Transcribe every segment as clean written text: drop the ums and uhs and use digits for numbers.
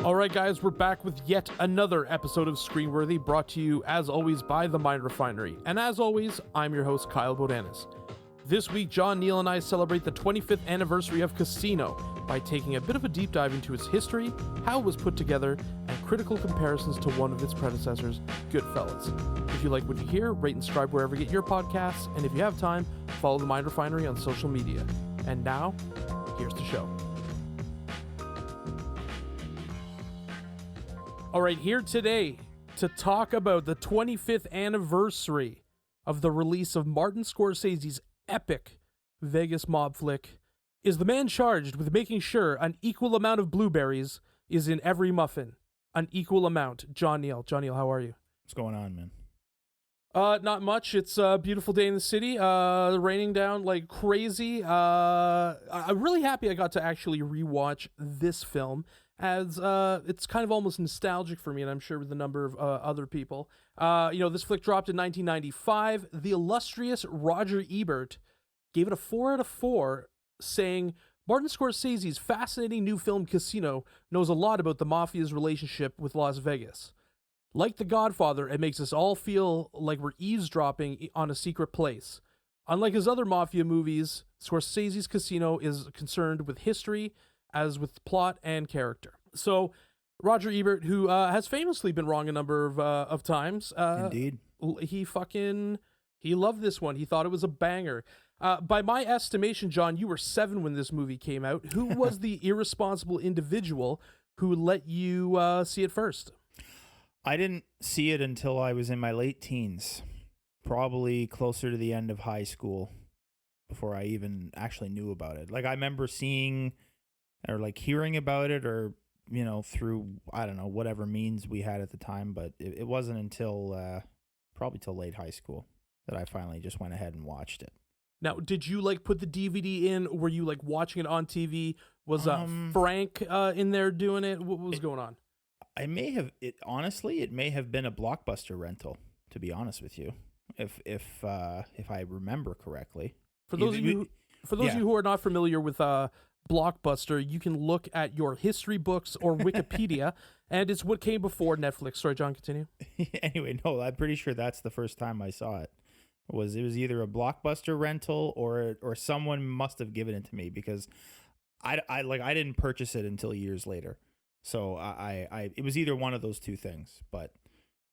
All right, guys, we're back with yet another episode of Screenworthy, brought to you, as always, by The Mind Refinery. And as always, I'm your host, Kyle Bodanis. This week, John, Neal, and I celebrate the 25th anniversary of Casino by taking a bit of a deep dive into its history, how it was put together, and critical comparisons to one of its predecessors, Goodfellas. If you like what you hear, rate and subscribe wherever you get your podcasts, and if you have time, follow The Mind Refinery on social media. And now, here's the show. All right, here today to talk about the 25th anniversary of the release of Martin Scorsese's epic Vegas mob flick is the man charged with making sure an equal amount of blueberries is in every muffin. An equal amount. John Neal. John Neal, how are you? What's going on, man? Not much. It's a beautiful day in the city. Raining down like crazy. I'm really happy I got to actually rewatch this film, as it's kind of almost nostalgic for me, and I'm sure with a number of other people. This flick dropped in 1995. The illustrious Roger Ebert gave it a 4 out of 4, saying, Martin Scorsese's fascinating new film Casino knows a lot about the mafia's relationship with Las Vegas. Like The Godfather, it makes us all feel like we're eavesdropping on a secret place. Unlike his other mafia movies, Scorsese's Casino is concerned with history as with plot and character. So, Roger Ebert, who has famously been wrong a number of times, Indeed, he loved this one. He thought it was a banger. By my estimation, John, you were 7 when this movie came out. Who was the irresponsible individual who let you see it first? I didn't see it until I was in my late teens, probably closer to the end of high school, before I even actually knew about it. Like, I remember seeing or like hearing about it, or through, I don't know, whatever means we had at the time, but it wasn't until probably till late high school that I finally just went ahead and watched it. Now, did you like put the DVD in? Were you like watching it on TV? Was Frank in there doing it? What was going on? It may have been a Blockbuster rental, to be honest with you, if I remember correctly. For those of you who are not familiar with Blockbuster, you can look at your history books or Wikipedia, and it's what came before Netflix. Sorry, John, continue. Anyway, no, I'm pretty sure that's the first time I saw it. It was either a Blockbuster rental or someone must have given it to me, because I didn't purchase it until years later. So it was either one of those two things. But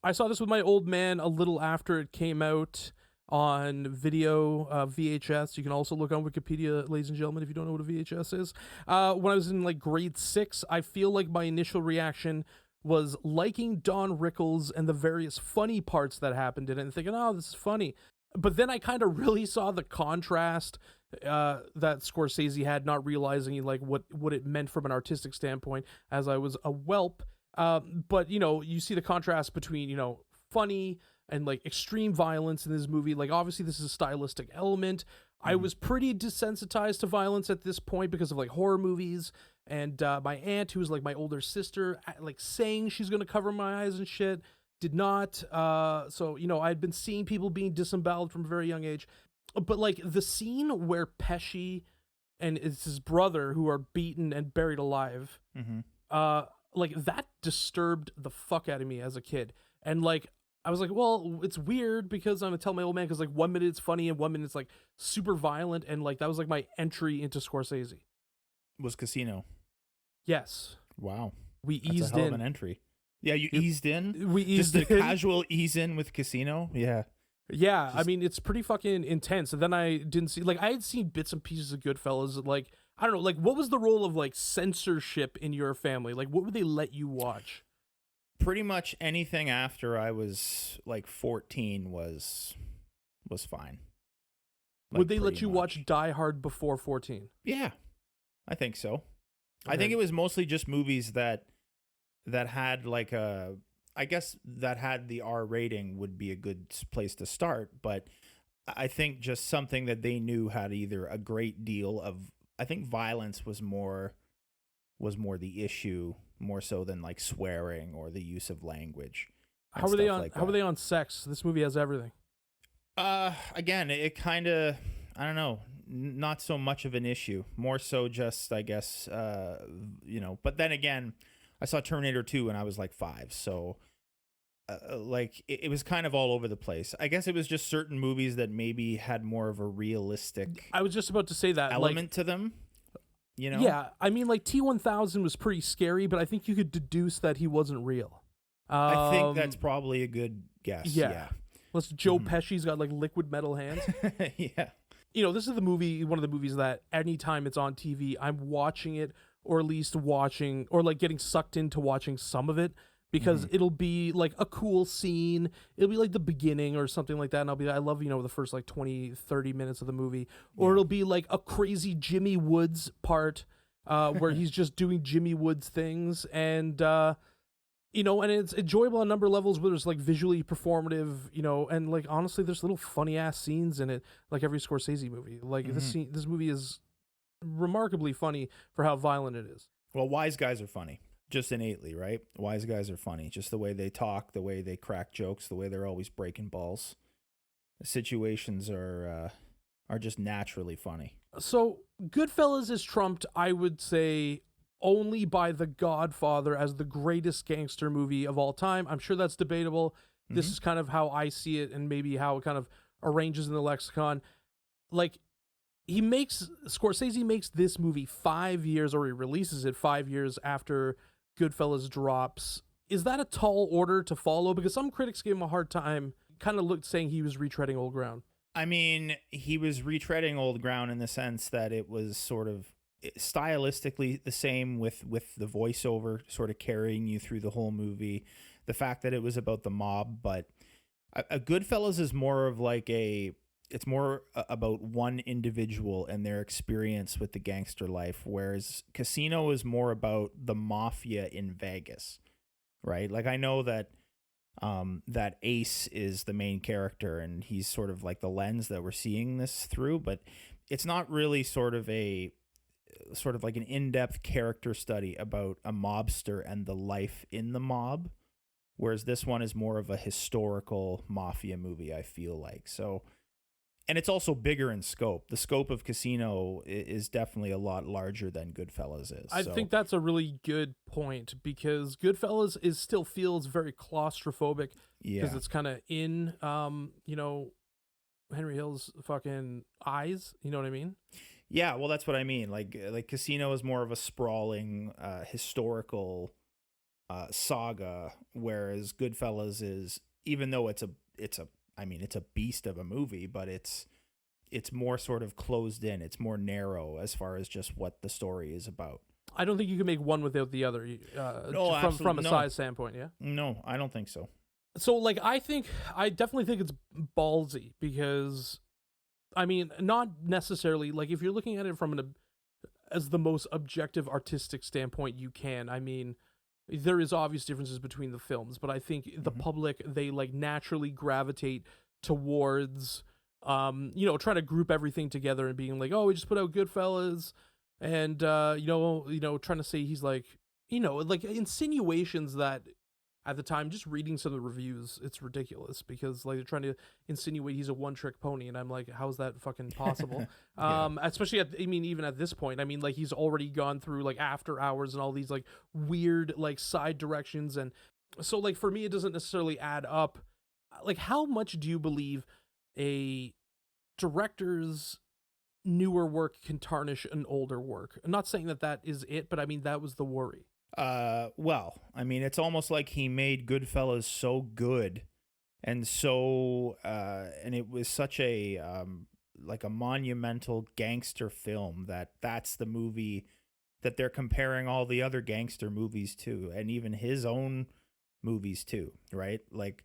I saw this with my old man a little after it came out on video, VHS. You can also look on Wikipedia, ladies and gentlemen, if you don't know what a VHS is. When I was in like grade 6, I feel like my initial reaction was liking Don Rickles and the various funny parts that happened in it and thinking, oh, this is funny. But then I kind of really saw the contrast that Scorsese had, not realizing like what it meant from an artistic standpoint, as I was a whelp. But you see the contrast between funny and like extreme violence in this movie. Like, obviously this is a stylistic element. I was pretty desensitized to violence at this point because of like horror movies, and my aunt, who was like my older sister, like saying she's gonna cover my eyes and shit, did not. So I'd been seeing people being disemboweled from a very young age. But like the scene where Pesci and it's his brother who are beaten and buried alive, like that disturbed the fuck out of me as a kid. And like I was like, well, it's weird because I'm gonna tell my old man, because like 1 minute it's funny and 1 minute it's like super violent, and like that was like my entry into Scorsese. Was Casino? Yes. Wow. We That's eased a hell in. of an entry. Yeah, you eased in. We eased just a in. casual ease in with Casino. Yeah. Yeah, I mean, it's pretty fucking intense. And then I didn't see, like, I had seen bits and pieces of Goodfellas. Like, I don't know, like, what was the role of, like, censorship in your family? Like, what would they let you watch? Pretty much anything after I was, like, 14 was fine. Like, would they let you much. watch Die Hard before 14? Yeah, I think so. Okay. I think it was mostly just movies that had, like, I guess that had the R rating would be a good place to start, but I think just something that they knew had either a great deal of, I think violence was more the issue, more so than like swearing or the use of language. How were they on? How were they on sex? This movie has everything. Again, it kind of, I don't know, not so much of an issue. More so just, I guess, But then again, I saw Terminator 2 when I was like 5. So like it was kind of all over the place. I guess it was just certain movies that maybe had more of a realistic I was just about to say that element to them. You know? Yeah, I mean, like T-1000 was pretty scary, but I think you could deduce that he wasn't real. I think that's probably a good guess. Yeah. Plus, Joe Pesci's got like liquid metal hands. Yeah. You know, this is one of the movies that anytime it's on TV, I'm watching it, or at least watching, or like getting sucked into watching some of it, because it'll be like a cool scene. It'll be like the beginning or something like that. And I love, the first like 20, 30 minutes of the movie. Or it'll be like a crazy Jimmy Woods part where he's just doing Jimmy Woods things. And, and it's enjoyable on a number of levels, where there's like visually performative, and like honestly, there's little funny ass scenes in it, like every Scorsese movie. Like this movie is remarkably funny for how violent it is. Well, wise guys are funny. Just innately, right? Wise guys are funny. Just the way they talk, the way they crack jokes, the way they're always breaking balls. The situations are just naturally funny. So Goodfellas is trumped, I would say, only by The Godfather as the greatest gangster movie of all time. I'm sure that's debatable. This is kind of how I see it, and maybe how it kind of arranges in the lexicon. Like, Scorsese makes this movie 5 years, or he releases it 5 years after Goodfellas drops. Is that a tall order to follow? Because some critics gave him a hard time, kind of saying he was retreading old ground. I mean, he was retreading old ground in the sense that it was sort of stylistically the same, with the voiceover sort of carrying you through the whole movie. The fact that it was about the mob, but a Goodfellas is more of like it's more about one individual and their experience with the gangster life, whereas Casino is more about the mafia in Vegas, right? Like, I know that that Ace is the main character, and he's sort of like the lens that we're seeing this through, but it's not really sort of like an in-depth character study about a mobster and the life in the mob, whereas this one is more of a historical mafia movie, I feel like. So, and it's also bigger in scope. The scope of Casino is definitely a lot larger than Goodfellas is. I think that's a really good point, because Goodfellas still feels very claustrophobic, because it's kind of in, Henry Hill's fucking eyes. You know what I mean? Yeah, well, that's what I mean. Like Casino is more of a sprawling historical saga, whereas Goodfellas is, even though it's a beast of a movie, but it's more sort of closed in. It's more narrow as far as just what the story is about. I don't think you can make one without the other. From a size standpoint, yeah. No, I don't think so. So, like, I definitely think it's ballsy, because, I mean, not necessarily, like, if you're looking at it from as the most objective artistic standpoint you can, I mean, there is obvious differences between the films, but I think the public, they like naturally gravitate towards, trying to group everything together and being like, oh, we just put out Goodfellas, and trying to say he's like, like insinuations that at the time, just reading some of the reviews, it's ridiculous, because like they're trying to insinuate he's a one-trick pony, and I'm like, how's that fucking possible? Especially even at this point, I mean, like, he's already gone through like After Hours and all these like weird like side directions, and so like for me, it doesn't necessarily add up. Like, how much do you believe a director's newer work can tarnish an older work? I'm not saying that is it, but I mean, that was the worry. Well, I mean, it's almost like he made Goodfellas so good, and so and it was such a like a monumental gangster film that's the movie that they're comparing all the other gangster movies to, and even his own movies too, right? Like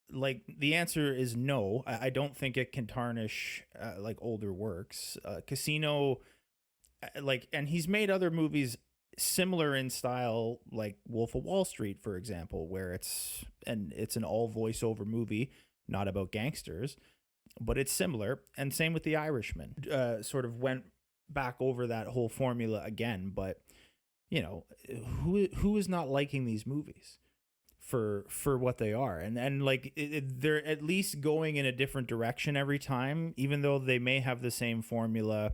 the answer is no. I don't think it can tarnish like older works. Casino, and he's made other movies similar in style, like Wolf of Wall Street, for example, where it's an all voiceover movie, not about gangsters, but it's similar. And same with The Irishman. Sort of went back over that whole formula again, but who is not liking these movies for what they are? And like they're at least going in a different direction every time, even though they may have the same formula.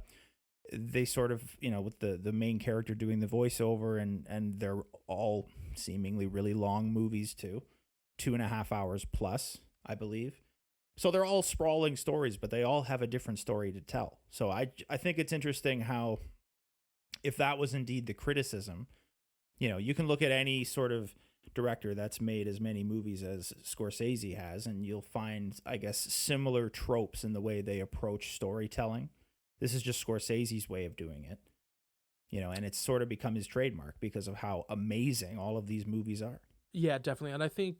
they sort of, with the main character doing the voiceover, and they're all seemingly really long movies too, 2.5 hours plus, I believe. So they're all sprawling stories, but they all have a different story to tell. So I think it's interesting how, if that was indeed the criticism, you can look at any sort of director that's made as many movies as Scorsese has, and you'll find, I guess, similar tropes in the way they approach storytelling. This is just Scorsese's way of doing it, and it's sort of become his trademark because of how amazing all of these movies are. Yeah, definitely. And I think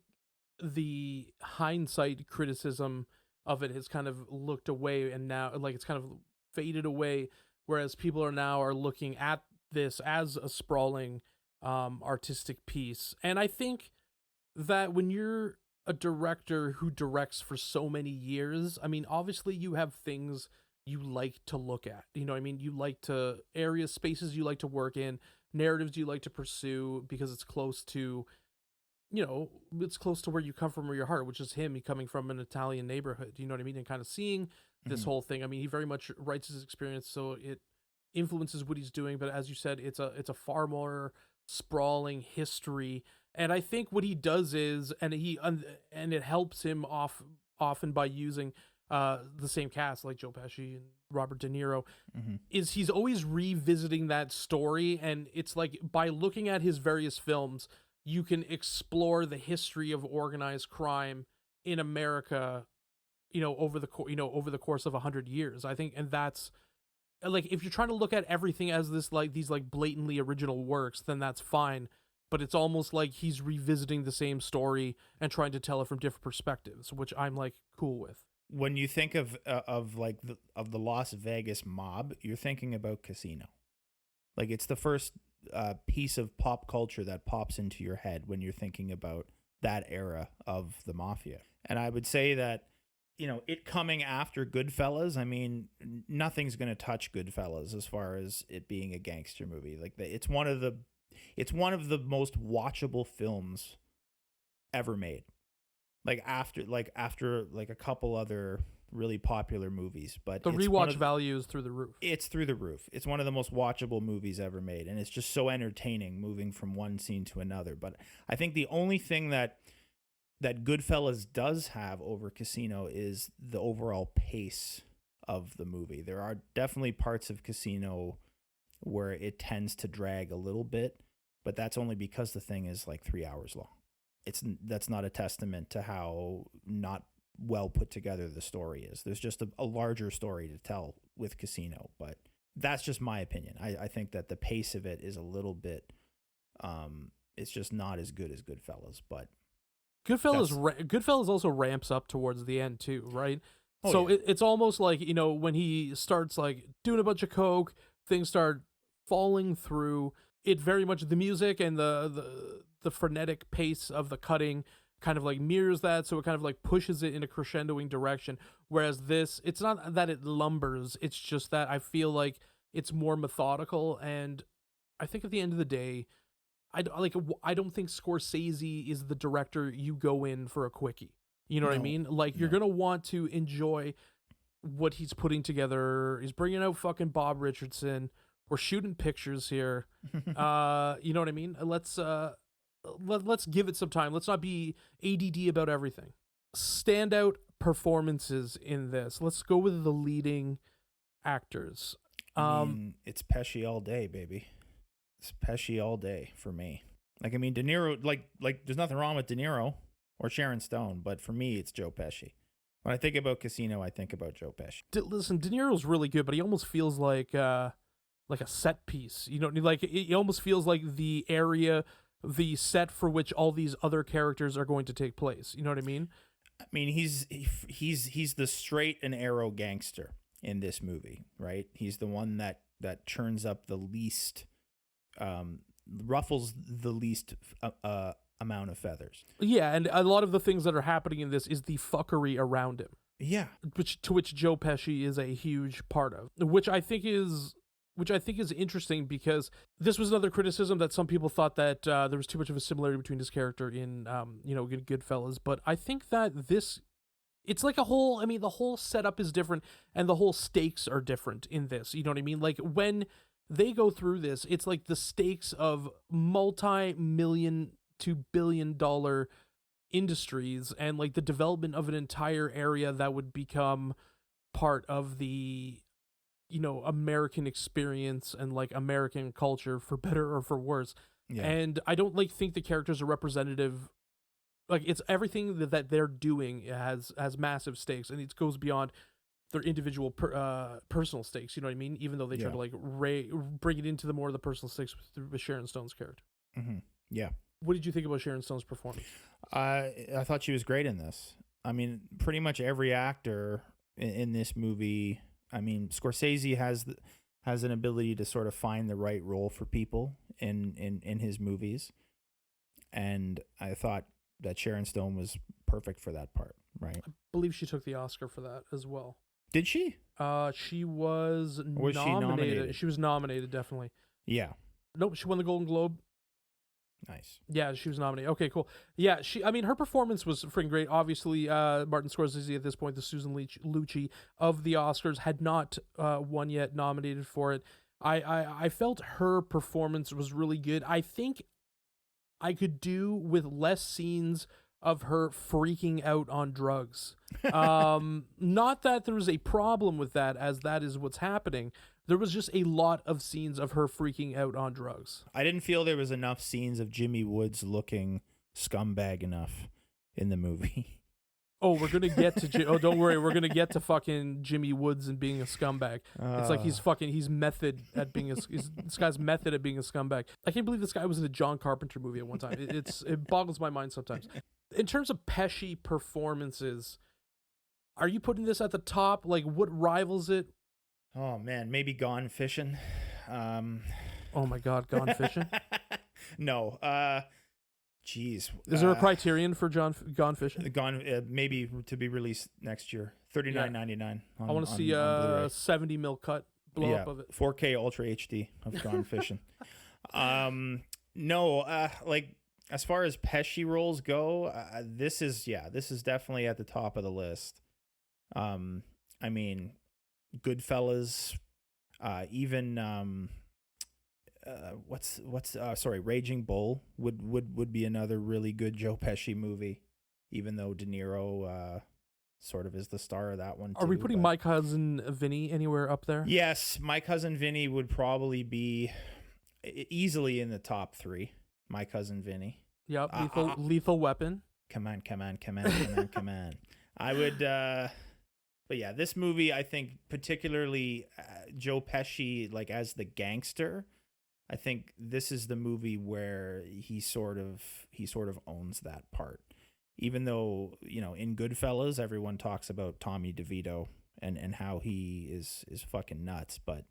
the hindsight criticism of it has kind of looked away, and now like it's kind of faded away, whereas people are looking at this as a sprawling artistic piece. And I think that when you're a director who directs for so many years, I mean, obviously you have things you like to look at, you know what I mean? You like to areas, spaces you like to work in, narratives you like to pursue because it's close to, it's close to where you come from or your heart, which is him coming from an Italian neighborhood, you know what I mean? And kind of seeing this whole thing. I mean, he very much writes his experience, so it influences what he's doing. But as you said, it's a far more sprawling history. And I think what he does is, and it helps him often by using the same cast like Joe Pesci and Robert De Niro, is he's always revisiting that story. And it's like, by looking at his various films, you can explore the history of organized crime in America, over the course of 100 years, I think. And that's like, if you're trying to look at everything as these blatantly original works, then that's fine. But it's almost like he's revisiting the same story and trying to tell it from different perspectives, which I'm like cool with. When you think of the Las Vegas mob, you're thinking about Casino. Like, it's the first piece of pop culture that pops into your head when you're thinking about that era of the mafia. And I would say that, it coming after Goodfellas, I mean, nothing's going to touch Goodfellas as far as it being a gangster movie. Like, it's one of the most watchable films ever made. After a couple other really popular movies, but the rewatch value is through the roof. It's through the roof. It's one of the most watchable movies ever made, and it's just so entertaining moving from one scene to another. But I think the only thing that Goodfellas does have over Casino is the overall pace of the movie. There are definitely parts of Casino where it tends to drag a little bit, but that's only because the thing is like 3 hours long. That's not a testament to how not well put together the story is. There's just a larger story to tell with Casino, but that's just my opinion. I think that the pace of it is a little bit, it's just not as good as Goodfellas, but Goodfellas also ramps up towards the end too, right? Oh, so yeah. It's almost like, when he starts like doing a bunch of coke, things start falling through. It very much, the music and the frenetic pace of the cutting kind of like mirrors that, so it kind of like pushes it in a crescendoing direction. Whereas this, it's not that it lumbers, it's just that I feel like it's more methodical. And I think at the end of the day, I don't think Scorsese is the director you go in for a quickie. You know what I mean? Like, you're gonna want to enjoy what he's putting together. He's bringing out fucking Bob Richardson. We're shooting pictures here. You know what I mean? Let's give it some time. Let's not be ADD about everything. Standout performances in this. Let's go with the leading actors. It's Pesci all day, baby. It's Pesci all day for me. Like, I mean, De Niro, like there's nothing wrong with De Niro or Sharon Stone, but for me, it's Joe Pesci. When I think about Casino, I think about Joe Pesci. Listen, De Niro's really good, but he almost feels like a set piece. You know, like it almost feels like the area, the set for which all these other characters are going to take place. You know what I mean? I mean, he's the straight and arrow gangster in this movie, right? He's the one that churns up the least, ruffles the least amount of feathers. Yeah, and a lot of the things that are happening in this is the fuckery around him. Yeah, which Joe Pesci is a huge part of, which I think is interesting, because this was another criticism that some people thought that there was too much of a similarity between his character in Goodfellas, but I think that this it's like the whole setup is different and the whole stakes are different in this. You know what I mean? Like when they go through this, it's like the stakes of multi-million to billion-dollar industries and like the development of an entire area that would become part of the, American experience and like American culture, for better or for worse. Yeah. And I don't think the characters are representative. Like it's everything that they're doing has massive stakes, and it goes beyond their individual personal stakes. You know what I mean? Even though they try to like bring it into the more of the personal stakes with Sharon Stone's character. Mm-hmm. Yeah. What did you think about Sharon Stone's performance? I thought she was great in this. I mean, pretty much every actor in this movie. I mean, Scorsese has an ability to sort of find the right role for people in his movies, and I thought that Sharon Stone was perfect for that part, right? I believe she took the Oscar for that as well. Did she? She was Was she nominated? She was nominated, definitely. Yeah. Nope, she won the Golden Globe. Nice. Yeah, she was nominated. Okay, cool. Yeah, her performance was freaking great. Obviously, Martin Scorsese at this point, the Susan Lucci of the Oscars, had not won yet, nominated for it. I felt her performance was really good. I think I could do with less scenes of her freaking out on drugs. Not that there was a problem with that, as that is what's happening. There was just a lot of scenes of her freaking out on drugs. I didn't feel there was enough scenes of Jimmy Woods looking scumbag enough in the movie. Oh, we're gonna get to don't worry, we're gonna get to fucking Jimmy Woods and being a scumbag. It's like he's method at being this guy's method at being a scumbag. I can't believe this guy was in a John Carpenter movie at one time. It boggles my mind sometimes. In terms of Pesci performances, are you putting this at the top? Like, what rivals it? Oh man, maybe Gone Fishing. Oh my God, Gone Fishing? No. Jeez. Is there a criterion for Gone Fishing? Maybe to be released next year. $39.99. I want to see a 70 mil cut blow up of it. 4K Ultra HD of Gone Fishing. No, like as far as Pesci roles go, this is definitely at the top of the list. I mean, Goodfellas, even Raging Bull would be another really good Joe Pesci movie, even though De Niro sort of is the star of that one too. Are we putting My Cousin Vinny anywhere up there? Yes, My Cousin Vinny would probably be easily in the top 3. My Cousin Vinny. Yep, Lethal Weapon. Come on. I would but yeah, this movie, I think particularly Joe Pesci, like as the gangster, I think this is the movie where he sort of owns that part. Even though, in Goodfellas, everyone talks about Tommy DeVito and how he is fucking nuts, but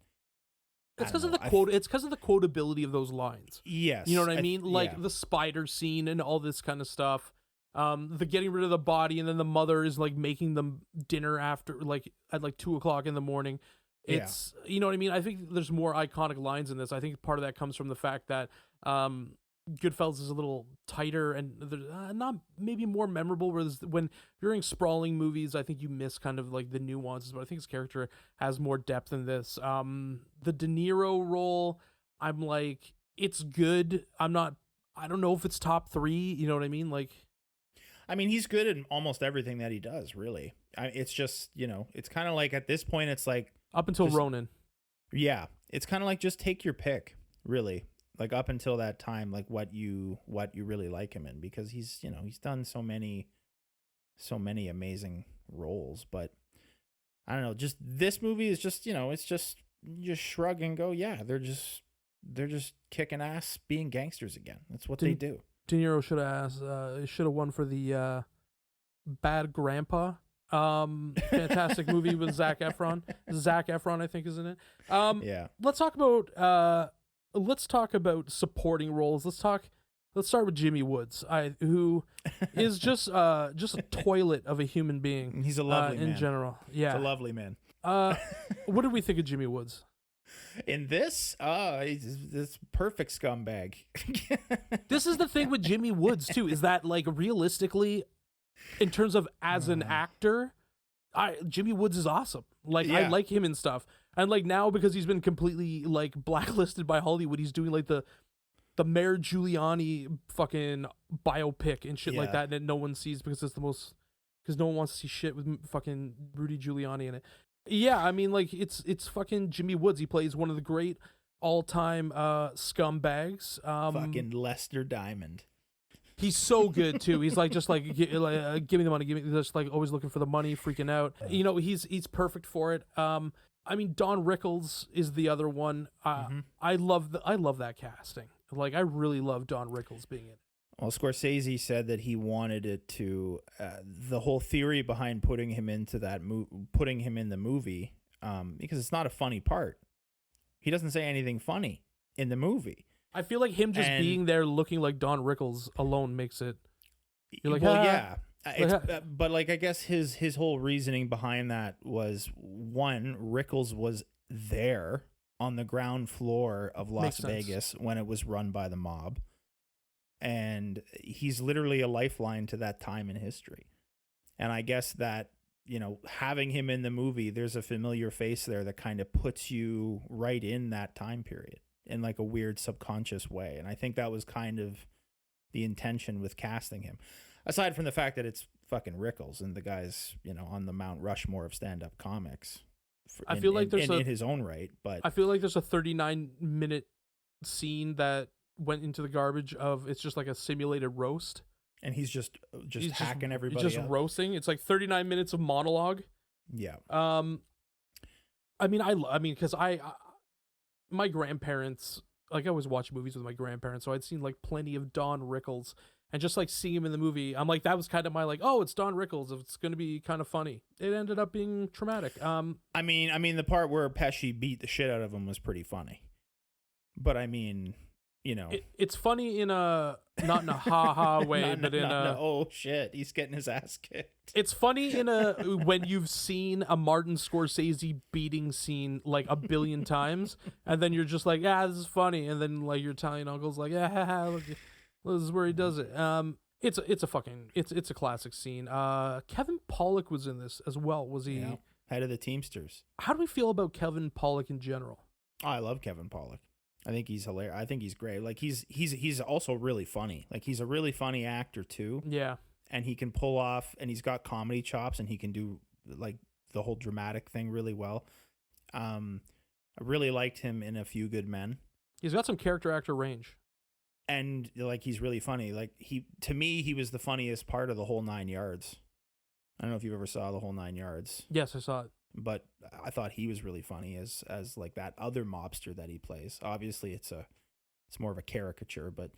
it's because of the quote. It's because of the quotability of those lines. Yes, you know what I mean. Like the spider scene and all this kind of stuff. The getting rid of the body, and then the mother is like making them dinner after, like at like 2:00 in the morning. It's you know what I mean. I think there's more iconic lines in this. I think part of that comes from the fact that Goodfellas is a little tighter and not maybe more memorable. Whereas when you're in sprawling movies, I think you miss kind of like the nuances. But I think his character has more depth in this. The De Niro role, I'm like, it's good. I don't know if it's top 3. You know what I mean? Like, I mean, he's good in almost everything that he does, really. It's just, it's kind of like at this point, it's like... Up until Ronin. Yeah. It's kind of like just take your pick, really. Like up until that time, like what you really like him in. Because he's done so many amazing roles. But I don't know, just this movie is just, it's just, you just shrug and go, yeah, they're just kicking ass being gangsters again. That's what they do. De Niro should have won for the Bad Grandpa. Fantastic movie with Zac Efron. Zac Efron, I think, is in it. Yeah. Let's talk about supporting roles. Let's start with Jimmy Woods, who is just a toilet of a human being. He's a lovely man. In general. Yeah. He's a lovely man. What did we think of Jimmy Woods? In this, he's this perfect scumbag. This is the thing with Jimmy Woods too, is that like realistically, in terms of as an actor, Jimmy Woods is awesome. Like I Yeah. like him and stuff. And like now because he's been completely like blacklisted by Hollywood, he's doing like the Mayor Giuliani fucking biopic and shit like Yeah. that, and no one sees because no one wants to see shit with fucking Rudy Giuliani in it. Yeah, I mean like it's fucking Jimmy Woods. He plays one of the great all-time scumbags. Fucking Lester Diamond. He's so good too. He's like just like, give me the money, give me, just like always looking for the money, freaking out. You know, he's perfect for it. I mean, Don Rickles is the other one. I love that casting. Like I really love Don Rickles being in it. Well, Scorsese said that he wanted it to the whole theory behind putting him into putting him in the movie, because it's not a funny part. He doesn't say anything funny in the movie. I feel like him just being there looking like Don Rickles alone makes it. You're like, well, ah. yeah. But like I guess his whole reasoning behind that was, one, Rickles was there on the ground floor of Las Vegas when it was run by the mob, and he's literally a lifeline to that time in history. And I guess that, you know, having him in the movie, there's a familiar face there that kind of puts you right in that time period in like a weird subconscious way. And I think that was kind of the intention with casting him. Aside from the fact that it's fucking Rickles and the guy's, you know, on the Mount Rushmore of stand-up comics. I feel like there's in his own right, but I feel like there's a 39-minute scene that went into the garbage of it's just like a simulated roast, and he's just hacking everybody. He's just roasting. It's like 39 minutes of monologue. Yeah. I mean, because my grandparents, like I always watch movies with my grandparents, so I'd seen like plenty of Don Rickles. And just like seeing him in the movie, I'm like, that was kind of my like, oh, it's Don Rickles. It's going to be kind of funny. It ended up being traumatic. I mean, the part where Pesci beat the shit out of him was pretty funny. But I mean, you know, it's funny in a not in a ha ha way, but in a oh shit, he's getting his ass kicked. It's funny in a when you've seen a Martin Scorsese beating scene like a billion times, and then you're just like, yeah, this is funny, and then like your Italian uncle's like, yeah, look. This is where he does it. It's a classic scene. Kevin Pollak was in this as well. Was he head of the Teamsters? How do we feel about Kevin Pollak in general? Oh, I love Kevin Pollak. I think he's hilarious. I think he's great. Like he's also really funny. Like he's a really funny actor too. Yeah. And he can pull off, and he's got comedy chops, and he can do like the whole dramatic thing really well. I really liked him in A Few Good Men. He's got some character actor range. And like he's really funny. Like to me, he was the funniest part of The Whole Nine Yards. I don't know if you ever saw The Whole Nine Yards. Yes, I saw it. But I thought he was really funny as like that other mobster that he plays. Obviously, it's more of a caricature, but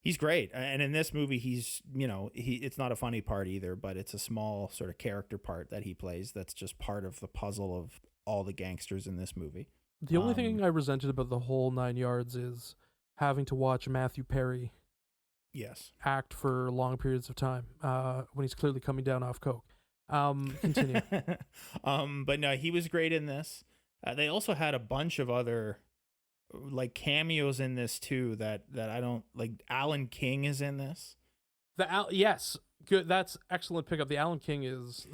he's great. And in this movie, he's, you know, it's not a funny part either, but it's a small sort of character part that he plays. That's just part of the puzzle of all the gangsters in this movie. The only thing I resented about The Whole Nine Yards is having to watch Matthew Perry act for long periods of time when he's clearly coming down off coke. Continue. But no, he was great in this. They also had a bunch of other like cameos in this too that I don't like. Alan King is in this. Yes, good. That's excellent pickup. The Alan King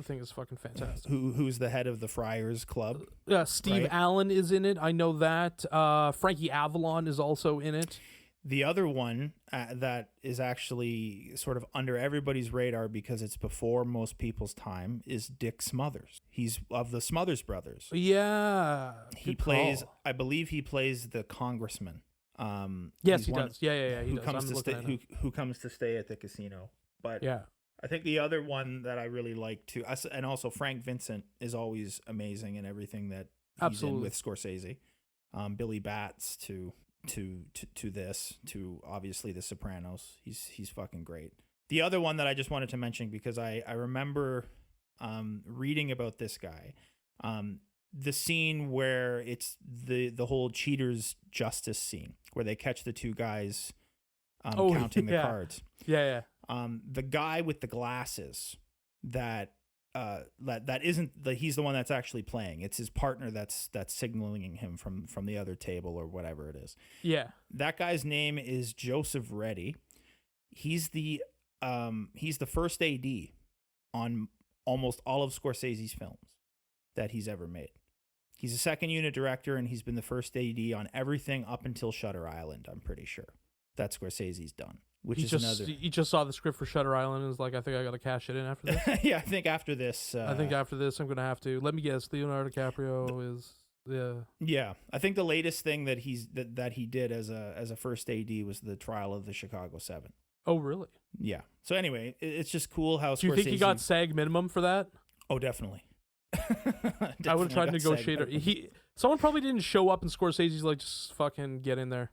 thing is fucking fantastic. Who's the head of the Friars Club? Steve right? Allen is in it. I know that. Frankie Avalon is also in it. The other one that is actually sort of under everybody's radar because it's before most people's time is Dick Smothers. He's of the Smothers Brothers. Yeah. He plays, I believe he plays the congressman. Yes, he does. Yeah. Who comes to stay at the casino. But yeah. I think the other one that I really like too, and also Frank Vincent is always amazing in everything that he's in with Scorsese. Billy Batts to this, to obviously The Sopranos. He's fucking great. The other one that I just wanted to mention because I remember reading about this guy, the scene where it's the whole cheaters justice scene where they catch the two guys counting the cards. Yeah. The guy with the glasses that isn't he's the one that's actually playing. It's his partner that's signaling him from the other table or whatever it is. Yeah. That guy's name is Joseph Reddy. He's the first AD on almost all of Scorsese's films that he's ever made. He's a second unit director, and he's been the first AD on everything up until Shutter Island, I'm pretty sure. That Scorsese's done. Which is another. He just saw the script for Shutter Island and was like, I think I got to cash it in after this. Yeah, I think after this. I think after this, I'm going to have to. Let me guess, Leonardo DiCaprio is. Yeah. Yeah, I think the latest thing that he did as a first AD was the Trial of the Chicago 7. Oh, really? Yeah. So anyway, it's just cool how. Do you think he got SAG minimum for that? Oh, definitely. I would have tried to negotiate. Someone probably didn't show up, and Scorsese's like, just fucking get in there.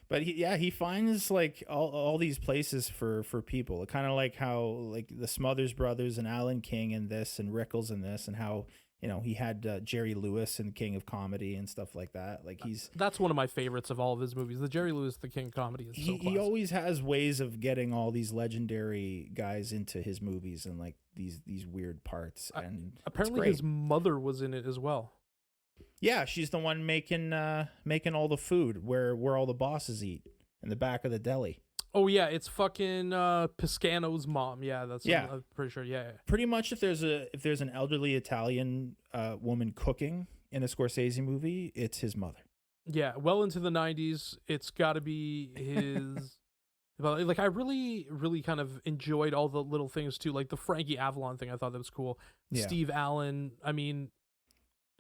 But he finds like all these places for people. Kind of like how like the Smothers Brothers and Alan King and this and Rickles and this, and how he had Jerry Lewis and King of Comedy and stuff like that. Like that's one of my favorites of all of his movies. The Jerry Lewis, the King of Comedy is so classic. He always has ways of getting all these legendary guys into his movies and like these weird parts. And apparently his mother was in it as well. Yeah, she's the one making all the food where all the bosses eat in the back of the deli. Oh yeah, it's fucking Piscano's mom. Yeah, I'm pretty sure. Yeah. Pretty much, if there's an elderly Italian woman cooking in a Scorsese movie, it's his mother. Yeah, well into the 90s, it's got to be his. Like I really, really kind of enjoyed all the little things too, like the Frankie Avalon thing. I thought that was cool. Yeah. Steve Allen. I mean,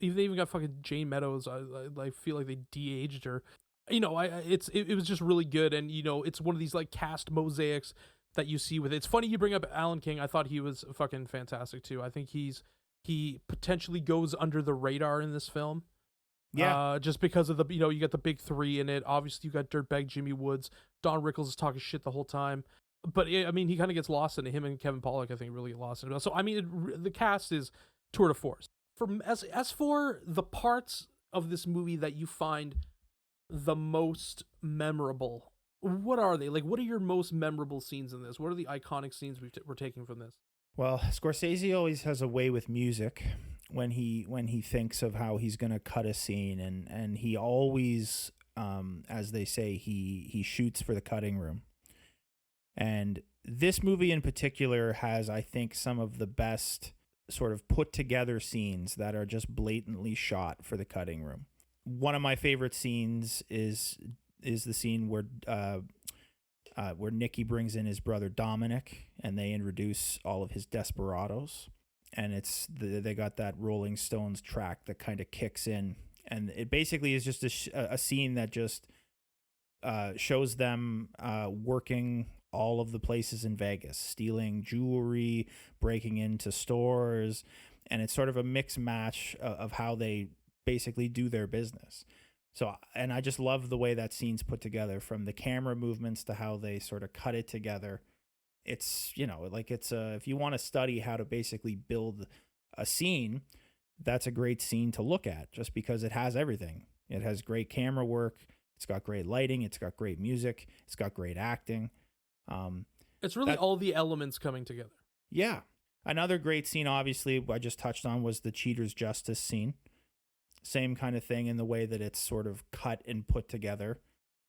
they even got fucking Jane Meadows. I feel like they de-aged her. It was just really good, and it's one of these like cast mosaics that you see with it. It's funny you bring up Alan King. I thought he was fucking fantastic too. I think he potentially goes under the radar in this film. Yeah. Just because of the you got the big three in it. Obviously you got dirtbag Jimmy Woods. Don Rickles is talking shit the whole time. But I mean, he kind of gets lost in it. Him and Kevin Pollak, I think, really get lost in it. So I mean, the cast is tour de force. As for the parts of this movie that you find the most memorable, what are they? Like, what are your most memorable scenes in this? What are the iconic scenes we're taking from this? Well, Scorsese always has a way with music when he thinks of how he's going to cut a scene, and he always, as they say, he shoots for the cutting room. And this movie in particular has, I think, some of the best sort of put together scenes that are just blatantly shot for the cutting room. One of my favorite scenes is the scene where Nicky brings in his brother Dominic, and they introduce all of his desperados, and they got that Rolling Stones track that kind of kicks in, and it basically is just a scene that just shows them working all of the places in Vegas, stealing jewelry, breaking into stores, and it's sort of a mix match of how they basically do their business. So, and I just love the way that scene's put together, from the camera movements to how they sort of cut it together. It's, if you want to study how to basically build a scene, that's a great scene to look at, just because it has everything. It has great camera work. It's got great lighting. It's got great music. It's got great acting. It's really all the elements coming together. Yeah. Another great scene, obviously, I just touched on, was the Cheater's Justice scene. Same kind of thing in the way that it's sort of cut and put together.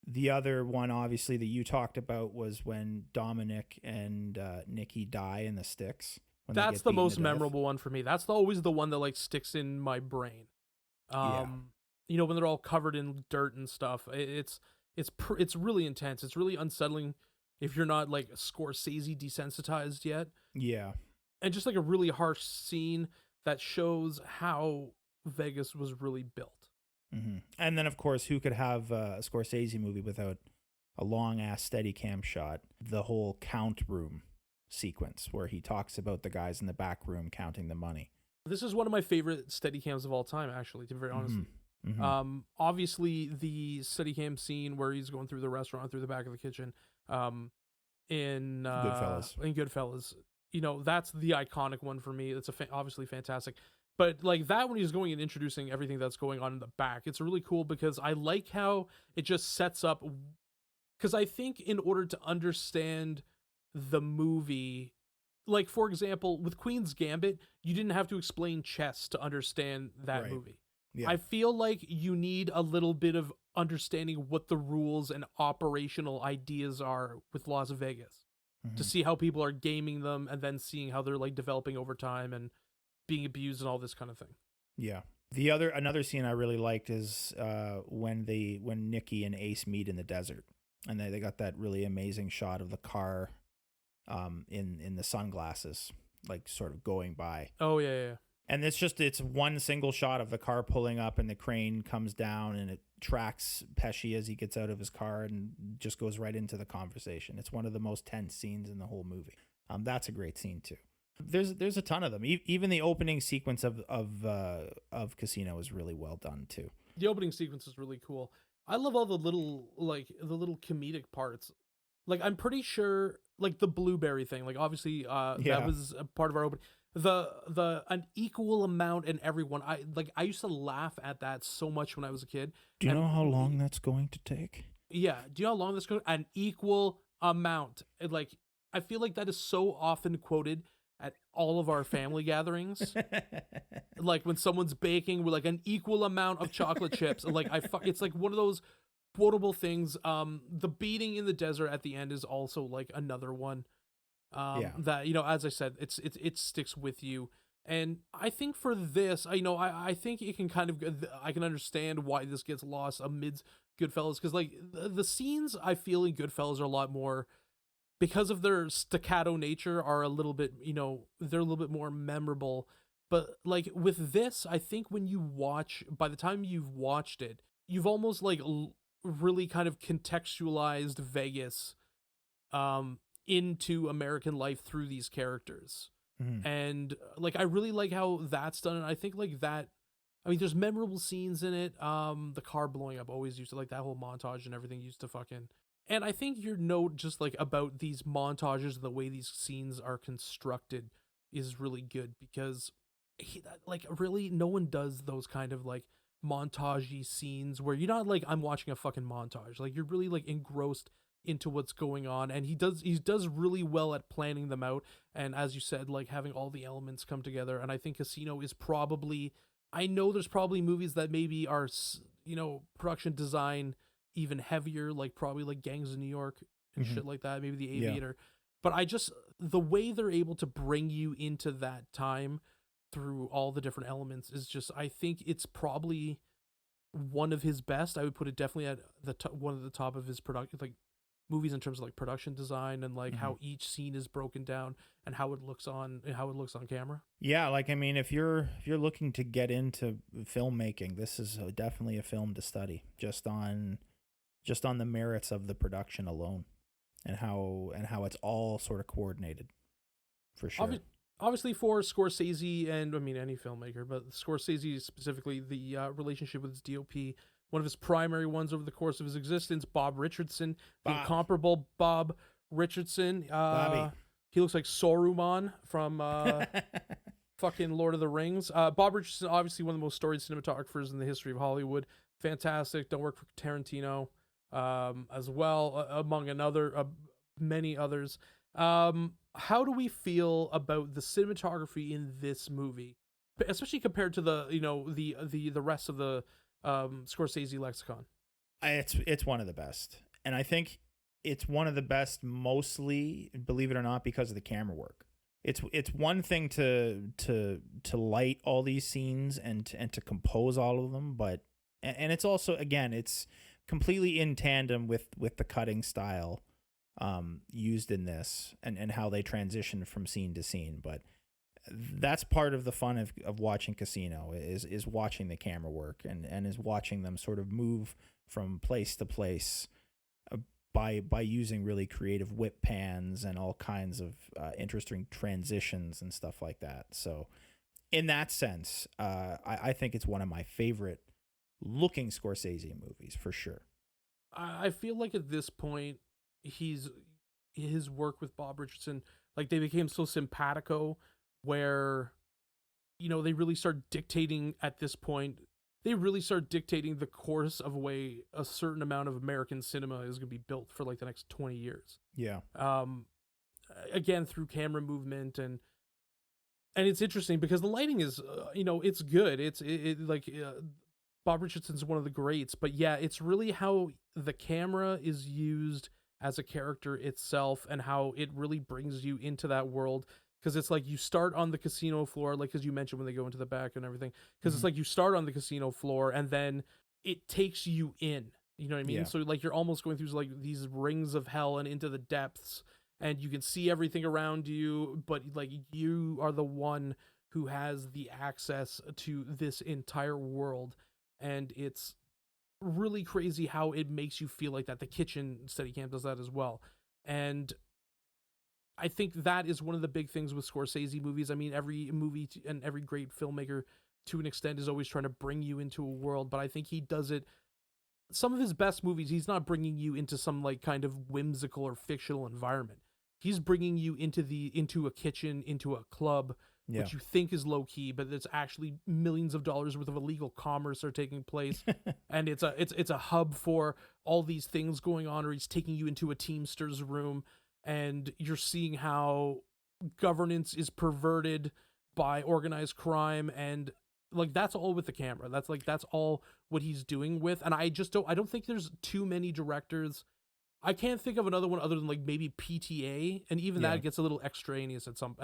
The other one, obviously, that you talked about was when Dominic and Nicky die in the sticks. That's the most memorable one for me. That's always the one that like sticks in my brain. When they're all covered in dirt and stuff. It's really intense. It's really unsettling if you're not like Scorsese desensitized yet. Yeah. And just like a really harsh scene that shows how Vegas was really built. Mm-hmm. And then, of course, who could have a Scorsese movie without a long-ass Steadicam shot? The whole count room sequence where he talks about the guys in the back room counting the money. This is one of my favorite Steadicams of all time, actually, to be very honest. Mm-hmm. Obviously, the Steadicam scene where he's going through the restaurant, through the back of the kitchen, in Goodfellas, that's the iconic one for me. It's obviously fantastic. But like that, when he's going and introducing everything that's going on in the back, it's really cool because I like how it just sets up. Because I think in order to understand the movie, like for example, with Queen's Gambit, you didn't have to explain chess to understand that movie. Yeah. I feel like you need a little bit of understanding what the rules and operational ideas are with Las Vegas. to see how people are gaming them and then seeing how they're like developing over time and being abused and all this kind of thing. Yeah. Another scene I really liked is when Nikki and Ace meet in the desert, and they got that really amazing shot of the car in the sunglasses, like sort of going by. Oh yeah. And it's one single shot of the car pulling up, and the crane comes down and it tracks Pesci as he gets out of his car and just goes right into the conversation. It's one of the most tense scenes in the whole movie. That's a great scene too. There's a ton of them. Even the opening sequence of Casino is really well done too. The opening sequence is really cool. I love all the little comedic parts. Like I'm pretty sure like the blueberry thing, like obviously that was a part of our opening. An equal amount in everyone. I used to laugh at that so much when I was a kid. Do you know how long that's going to take? Yeah. Do you know how long this goes? An equal amount. Like I feel like that is so often quoted at all of our family gatherings. Like when someone's baking, we're like an equal amount of chocolate chips. Like it's like one of those quotable things. The beating in the desert at the end is also like another one. That, you know, as I said, it sticks with you. And I think for this, I think it can kind of, I can understand why this gets lost amidst Goodfellas, because like the scenes I feel in Goodfellas are a lot more, because of their staccato nature, are a little bit, you know, they're a little bit more memorable. But like with this, I think when you watch, by the time you've watched it, you've almost like really kind of contextualized Vegas into American life through these characters. And like I really like how that's done, and I think like that, I mean there's memorable scenes in it. The car blowing up always used to, like, that whole montage and everything used to fucking, and I think your note just like about these montages and the way these scenes are constructed is really good, because like really no one does those kind of like montagey scenes where you're not like, I'm watching a fucking montage, like you're really like engrossed into what's going on. And he does really well at planning them out, and as you said, like having all the elements come together. And I think Casino is probably, I know there's probably movies that maybe are, you know, production design even heavier, like probably like Gangs of New York and shit like that, maybe The Aviator. But I just, the way they're able to bring you into that time through all the different elements is just, I think it's probably one of his best. I would put it definitely at the one of the top of his production, like movies in terms of like production design and like how each scene is broken down and how it looks on camera. Yeah, like I mean, if you're looking to get into filmmaking, this is definitely a film to study, just on the merits of the production alone, and how it's all sort of coordinated, for sure. Obviously for Scorsese, and I mean any filmmaker, but Scorsese specifically, the relationship with his DOP, one of his primary ones over the course of his existence, Bob Richardson, the incomparable Bob Richardson. Bobby. He looks like Saruman from fucking Lord of the Rings. Bob Richardson, obviously one of the most storied cinematographers in the history of Hollywood. Fantastic. Done work for Tarantino as well, among many others. How do we feel about the cinematography in this movie, especially compared to the rest of the Scorsese lexicon? It's one of the best, and I think it's one of the best mostly, believe it or not, because of the camera work. It's one thing to light all these scenes and to compose all of them, but and it's also, again, it's completely in tandem with the cutting style used in this, and how they transition from scene to scene. But that's part of the fun of watching Casino, is watching the camera work and is watching them sort of move from place to place by using really creative whip pans and all kinds of interesting transitions and stuff like that. So in that sense, I think it's one of my favorite looking Scorsese movies, for sure. I feel like at this point, his work with Bob Richardson, like they became so simpatico, where, you know, they really start dictating at this point. They really start dictating the course of way a certain amount of American cinema is going to be built for like the next 20 years. Yeah. Again, through camera movement, and it's interesting because the lighting is, it's good. It's Bob Richardson's one of the greats, but yeah, it's really how the camera is used as a character itself, and how it really brings you into that world. Because it's like you start on the casino floor, like as you mentioned when they go into the back and everything. Because it's like you start on the casino floor and then it takes you in. You know what I mean? Yeah. So like you're almost going through like these rings of hell and into the depths, and you can see everything around you, but like you are the one who has the access to this entire world, and it's really crazy how it makes you feel like that. The kitchen study camp does that as well, and I think that is one of the big things with Scorsese movies. I mean, every movie and every great filmmaker to an extent is always trying to bring you into a world, but I think he does it. Some of his best movies, he's not bringing you into some like kind of whimsical or fictional environment. He's bringing you into a kitchen, into a club, Yeah. which you think is low key, but it's actually millions of dollars worth of illegal commerce are taking place, and it's a hub for all these things going on. Or he's taking you into a Teamsters room, and you're seeing how governance is perverted by organized crime, and like that's all with the camera. That's all what he's doing with. And I don't think there's too many directors. I can't think of another one other than like maybe PTA, and even that gets a little extraneous at some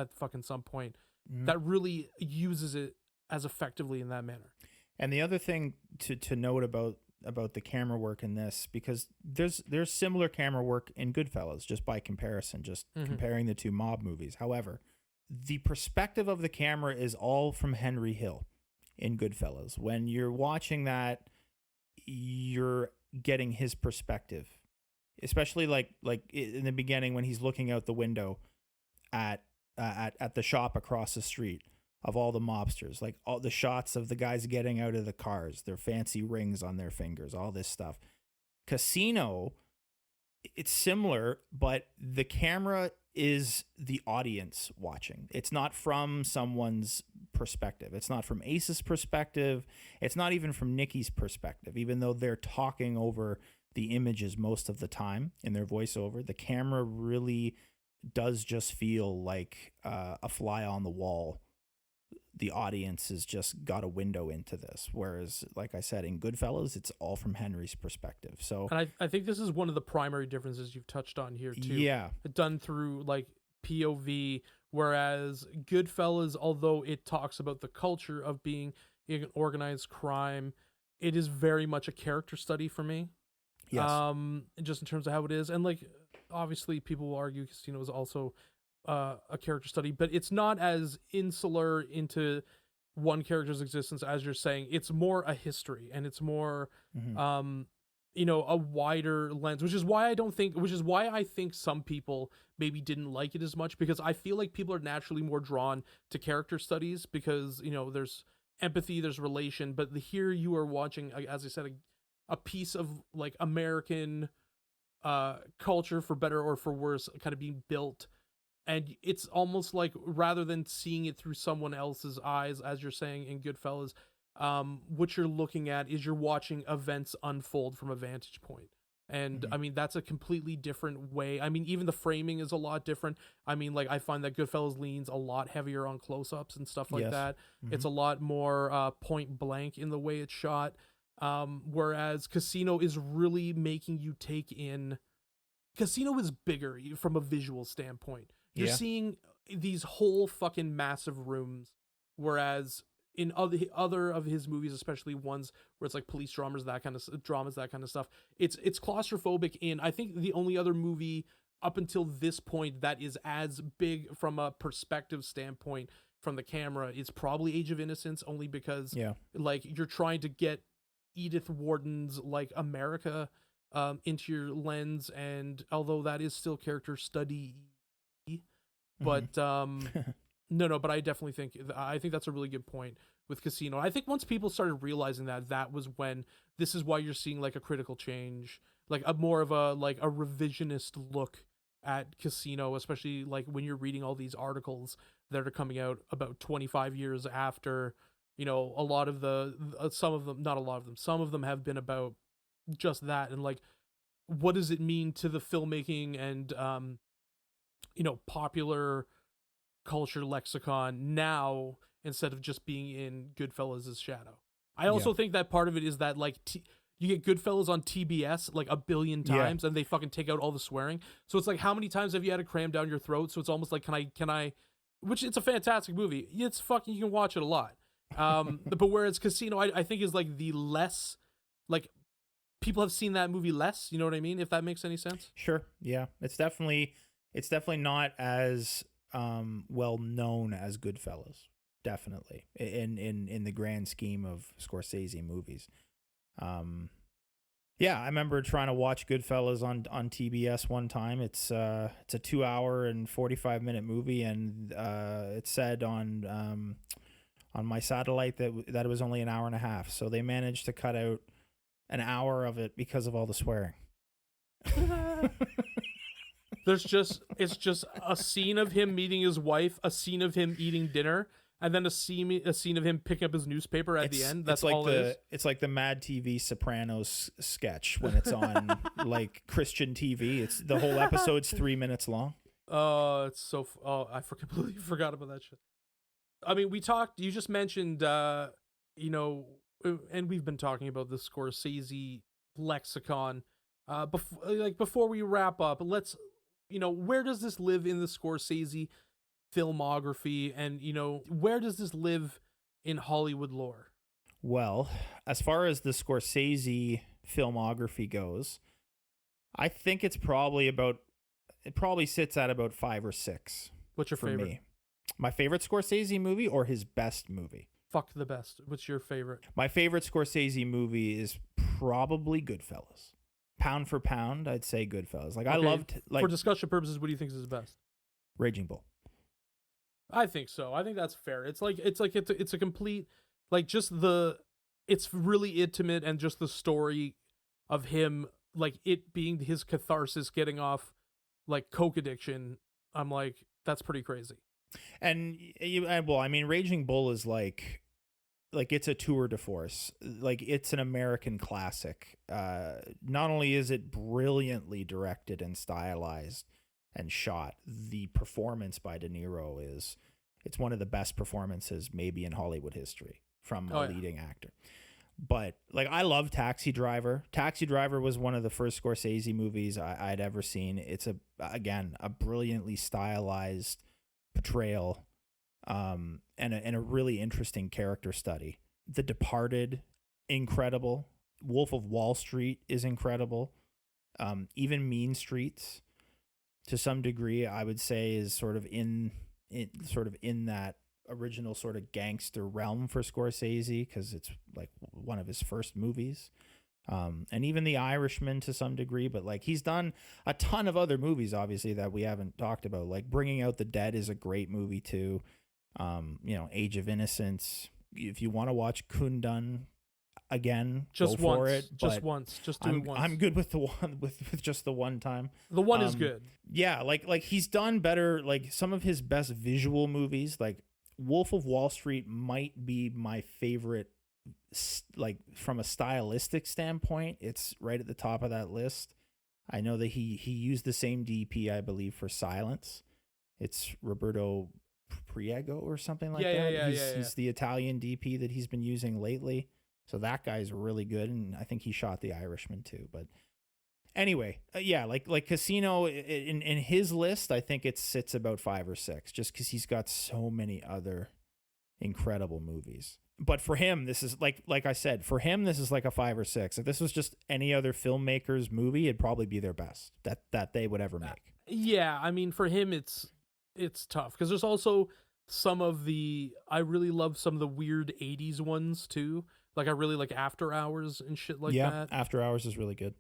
point. That really uses it as effectively in that manner. And the other thing to note about the camera work in this, because there's similar camera work in Goodfellas, just by comparison, comparing the two mob movies. However, the perspective of the camera is all from Henry Hill in Goodfellas. When you're watching that, you're getting his perspective, especially like in the beginning when he's looking out the window at the shop across the street of all the mobsters, like all the shots of the guys getting out of the cars, their fancy rings on their fingers, all this stuff. Casino, it's similar, but the camera is the audience watching. It's not from someone's perspective. It's not from Ace's perspective. It's not even from Nikki's perspective, even though they're talking over the images most of the time in their voiceover. The camera really does just feel like a fly on the wall. The audience has just got a window into this, whereas, like I said, in Goodfellas, it's all from Henry's perspective. So, and I think this is one of the primary differences you've touched on here too. Yeah, done through like POV, whereas Goodfellas, although it talks about the culture of being in organized crime, it is very much a character study for me. Yes. Just in terms of how it is, and like obviously people will argue Casino is also a character study, but it's not as insular into one character's existence as you're saying. It's more a history, and it's more a wider lens, which is why I think some people maybe didn't like it as much, because I feel like people are naturally more drawn to character studies because there's empathy, there's relation, but here you are watching, as I said, a piece of like American culture, for better or for worse, kind of being built. And it's almost like, rather than seeing it through someone else's eyes, as you're saying in Goodfellas, what you're looking at is you're watching events unfold from a vantage point. And I mean, that's a completely different way. I mean, even the framing is a lot different. I mean, like, I find that Goodfellas leans a lot heavier on close-ups and stuff like that. It's a lot more point blank in the way it's shot. Whereas Casino is really making you take in. Casino is bigger from a visual standpoint. You're seeing these whole fucking massive rooms, whereas in other of his movies, especially ones where it's like police dramas, that kind of stuff, it's claustrophobic. In, I think, the only other movie up until this point that is as big from a perspective standpoint from the camera is probably Age of Innocence, only because like you're trying to get Edith Wharton's like America into your lens, and although that is still character study, but but I definitely think that's a really good point with Casino. I think once people started realizing that was when, this is why you're seeing like a critical change, like a more of a like a revisionist look at Casino, especially like when you're reading all these articles that are coming out about 25 years after, a lot of some of them have been about just that, and like, what does it mean to the filmmaking and popular culture lexicon now, instead of just being in Goodfellas' shadow. I also think that part of it is that like you get Goodfellas on TBS like a billion times, and they fucking take out all the swearing. So it's like, how many times have you had to cram down your throat? So it's almost like, can I? Which it's a fantastic movie. It's fucking, you can watch it a lot. But whereas Casino, I think is like the less, like, people have seen that movie less. You know what I mean? If that makes any sense. Sure. Yeah. It's definitely not as well known as Goodfellas. Definitely in the grand scheme of Scorsese movies. Yeah, I remember trying to watch Goodfellas on TBS one time. It's a 2 hour and 45-minute movie, and it said on my satellite that it was only an hour and a half. So they managed to cut out an hour of it because of all the swearing. It's just a scene of him meeting his wife, a scene of him eating dinner, and then a scene of him picking up his newspaper at the end. That's like all it is. It's like the Mad TV Sopranos sketch when it's on like Christian TV. It's the whole episode's 3 minutes long. Oh, it's so. I completely forgot about that shit. I mean, you just mentioned, and we've been talking about the Scorsese lexicon. Before we wrap up, let's, where does this live in the Scorsese filmography, and where does this live in Hollywood lore? Well, as far as the Scorsese filmography goes, I think it probably sits at about 5 or 6. What's your favorite? Me. My favorite Scorsese movie or his best movie? Fuck the best. What's your favorite? My favorite Scorsese movie is probably Goodfellas. Pound for pound, I'd say Goodfellas. Like, okay. I loved, like, for discussion purposes, what do you think is his best? Raging Bull. I think so. I think that's fair. It's a complete, like, it's really intimate, and just the story of him, like, it being his catharsis, getting off like coke addiction. I'm like, that's pretty crazy. And Raging Bull is like it's a tour de force. Like, it's an American classic. Not only is it brilliantly directed and stylized and shot, the performance by De Niro it's one of the best performances maybe in Hollywood history from a leading actor. But, like, I love Taxi Driver. Taxi Driver was one of the first Scorsese movies I'd ever seen. It's a brilliantly stylized portrayal, and a really interesting character study. The Departed, incredible. Wolf of Wall Street is incredible. Even Mean Streets, to some degree, I would say, is sort of in that original sort of gangster realm for Scorsese, because it's like one of his first movies. And even The Irishman to some degree, but, like, he's done a ton of other movies, obviously, that we haven't talked about. Like, Bringing Out the Dead is a great movie too. Age of Innocence. If you want to watch Kundun again, just go once, for it. Just once, just do it once. I'm good with the one with just the one time. The one is good. Yeah, like he's done better. Like, some of his best visual movies, like Wolf of Wall Street, might be my favorite. Like, from a stylistic standpoint, it's right at the top of that list. I know that he used the same DP, I believe, for Silence. It's Roberto Priego or something like that. He's the Italian DP that he's been using lately. So that guy's really good, and I think he shot The Irishman too. But anyway, like Casino, in his list, I think it sits about 5 or 6, just because he's got so many other incredible movies. But for him, this is like I said, for him, this is like a 5 or 6. If this was just any other filmmaker's movie, it'd probably be their best that they would ever make. Yeah, I mean, for him, it's tough, because there's also I really love some of the weird 80s ones too. Like, I really like After Hours and shit like that. Yeah, After Hours is really good.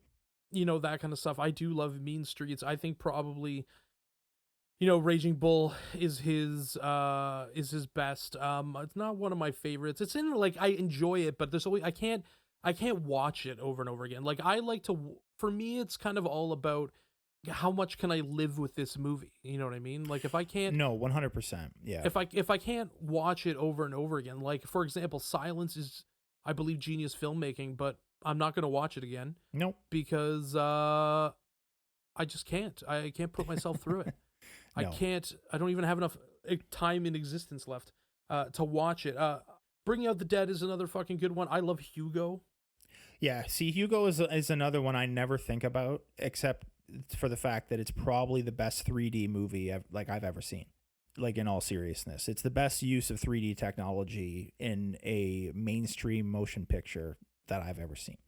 That kind of stuff. I do love Mean Streets. I think probably, Raging Bull is his best. It's not one of my favorites. It's in, like, I enjoy it, but there's always, I can't watch it over and over again. Like, for me, it's kind of all about how much can I live with this movie? You know what I mean? Like, if I can't... No, 100%. Yeah. If I can't watch it over and over again, like, for example, Silence is, I believe, genius filmmaking, but I'm not going to watch it again. Nope. Because I just can't. I can't put myself through it. No. I don't even have enough time in existence left to watch it. Bringing Out the Dead is another fucking good one. I love Hugo. Yeah, see, Hugo is another one I never think about, except for the fact that it's probably the best 3D movie I've ever seen. Like, in all seriousness, it's the best use of 3D technology in a mainstream motion picture that I've ever seen.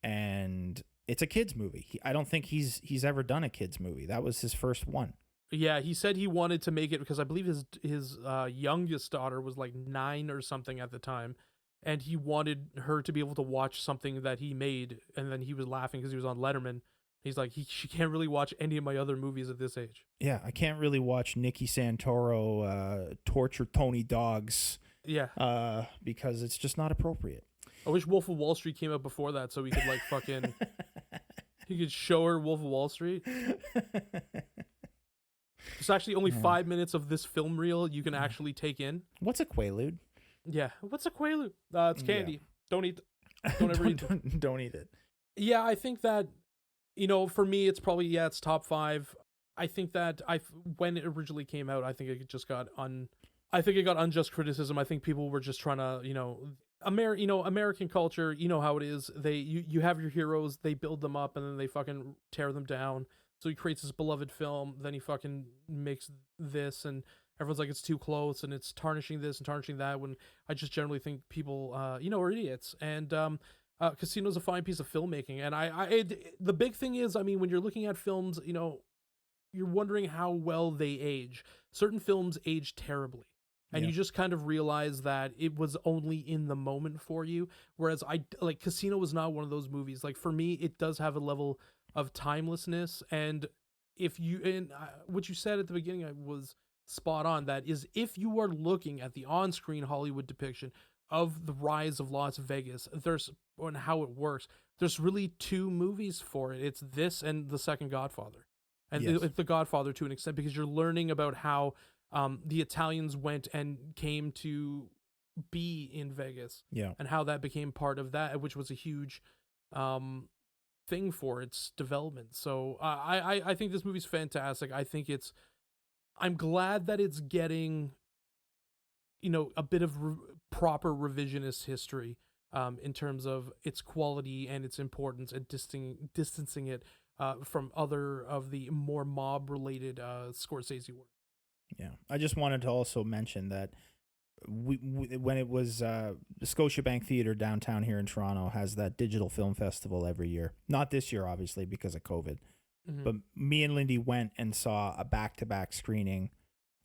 And it's a kids movie. I don't think he's ever done a kids movie. That was his first one. Yeah, he said he wanted to make it because I believe his youngest daughter was like 9 or something at the time, and he wanted her to be able to watch something that he made. And then he was laughing because he was on Letterman. He's like, she can't really watch any of my other movies at this age. Yeah, I can't really watch Nicky Santoro torture Tony dogs. Yeah, because it's just not appropriate. I wish Wolf of Wall Street came out before that so we could like fucking. He could show her Wolf of Wall Street. There's actually only 5 minutes of this film reel you can actually take in. What's a Quaalude? Yeah, what's a Quaalude? It's candy. Yeah. Don't eat. Don't ever eat it. Don't eat it. Yeah, I think that, for me, it's probably it's top 5. I think that when it originally came out, I think it just got unjust criticism. I think people were just trying to, American culture, you know how it is. You have your heroes, they build them up, and then they fucking tear them down. So he creates this beloved film, then he fucking makes this, and everyone's like, it's too close, and it's tarnishing this and tarnishing that, when I just generally think people, are idiots. And Casino's a fine piece of filmmaking. And the big thing is, when you're looking at films, you're wondering how well they age. Certain films age terribly. And you just kind of realize that it was only in the moment for you. Whereas Casino was not one of those movies. Like, for me, it does have a level of timelessness. And what you said at the beginning was spot on. That is, if you are looking at the on-screen Hollywood depiction of the rise of Las Vegas, and how it works, there's really 2 movies for it. It's this and the second Godfather. And it's the Godfather to an extent, because you're learning about how the Italians went and came to be in Vegas, and how that became part of that, which was a huge thing for its development. So I think this movie's fantastic. I think I'm glad that it's getting, a bit of proper revisionist history in terms of its quality and its importance, and distancing it from other of the more mob-related Scorsese work. Yeah, I just wanted to also mention that we when it was the Scotiabank Theatre downtown here in Toronto has that digital film festival every year. Not this year, obviously, because of COVID. Mm-hmm. But me and Lindy went and saw a back-to-back screening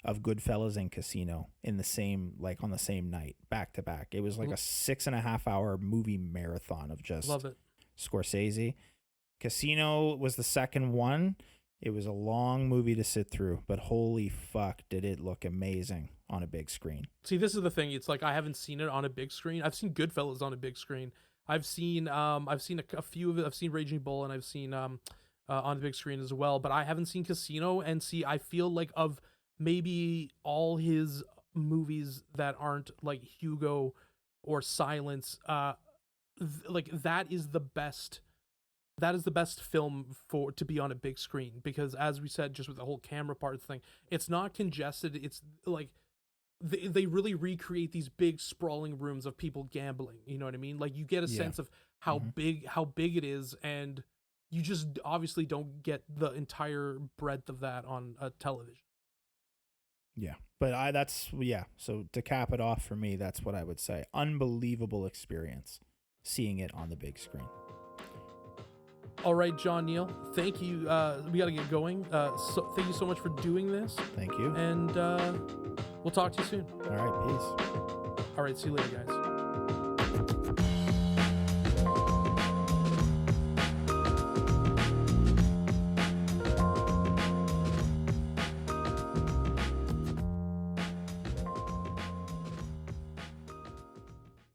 of Goodfellas and Casino on the same night, back-to-back. It was like a 6.5 hour movie marathon of just love it. Scorsese. Casino was the second one. It was a long movie to sit through, but holy fuck, did it look amazing on a big screen. See, this is the thing. It's like, I haven't seen it on a big screen. I've seen Goodfellas on a big screen. I've seen a few of it. I've seen Raging Bull, and I've seen on the big screen as well, but I haven't seen Casino. And see, I feel like of maybe all his movies that aren't like Hugo or Silence, that is the best. That is the best film to be on a big screen, because, as we said, just with the whole camera parts thing, it's not congested. It's like they really recreate these big sprawling rooms of people gambling. You know what I mean? Like, you get a sense of how big it is, and you just obviously don't get the entire breadth of that on a television. Yeah, but so to cap it off for me, that's what I would say. Unbelievable experience seeing it on the big screen. All right, John, Neal, thank you. We got to get going. So thank you so much for doing this. Thank you. And we'll talk to you soon. All right, peace. All right, see you later, guys.